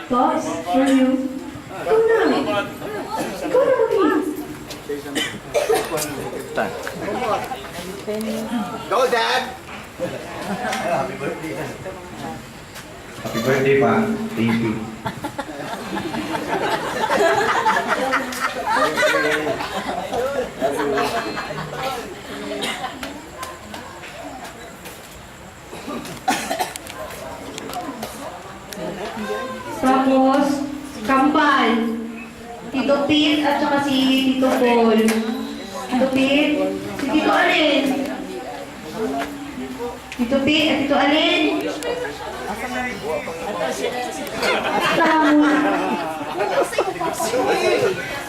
Boss, for you. Ikaw na. Ikaw na mag-i. Go, Dad! Happy birthday pa. Thank you. Tapos, Kampal. Tito Pete at saka si Tito Paul. Tito Pete, si Tito Alin. Tito Pete at Tito Alin. Tama.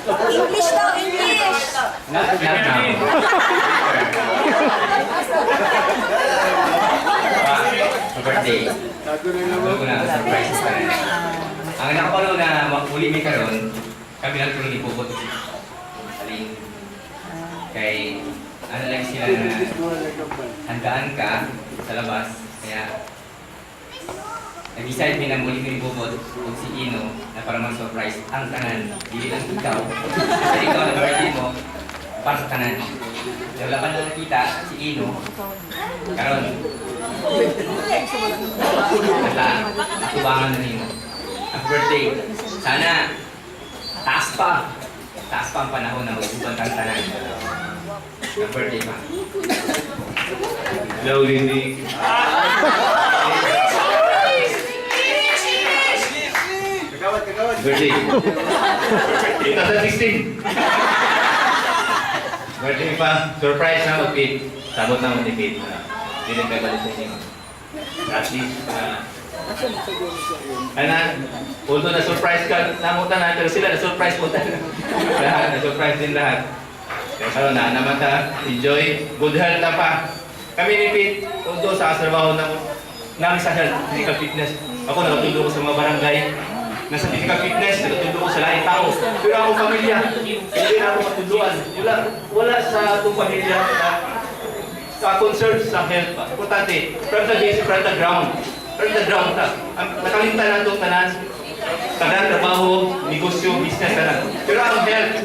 English daw, English! Birthday. Ano ko na, surprise pa rin. Ang nakapalo na uli may karon, kami lang tulong ni Pupot. Saling, kay, ano lang sila na handaan ka sa labas. Kaya, nag-decide may na muli ni Pupot kung si Ino na para mag-surprise ang tanan. Hindi lang ikaw. Kasi ikaw na birthday mo, para sa tanan. Kaya wala pa na nakita si Ino. Karon, atubangan na ninyo. Ang birthday, sana taas pa ang panahon na mag-ubang kang tanan. Ang birthday pa. Hello, Lindy. Kagawad, kagawad! Birthday. 2016. Birthday pa. Surprise na mag-pit. Sabot na mag-pit. Hindi kayo balik sa inyo. At least, although na-surprise ka, namutan na, pero sila na-surprise mo tayo. Lahat, na-surprise din lahat. Kaya karoon na, naman ta, enjoy, good health na pa. Kami ni Pete, although sa trabaho namin sa health, physical fitness. Ako nakatulong ko sa mga barangay. Nasa physical fitness, nakatulong ko sa lahat tao. Pero ako pamilya, hindi na ako matulungan. Wala sa itong pamilya sa concern sa health pa. Importante, from the base, from the ground. From the ground ta. Ang nakalimtan na itong tanan, trabaho, negosyo, business na lang. Pero ang health,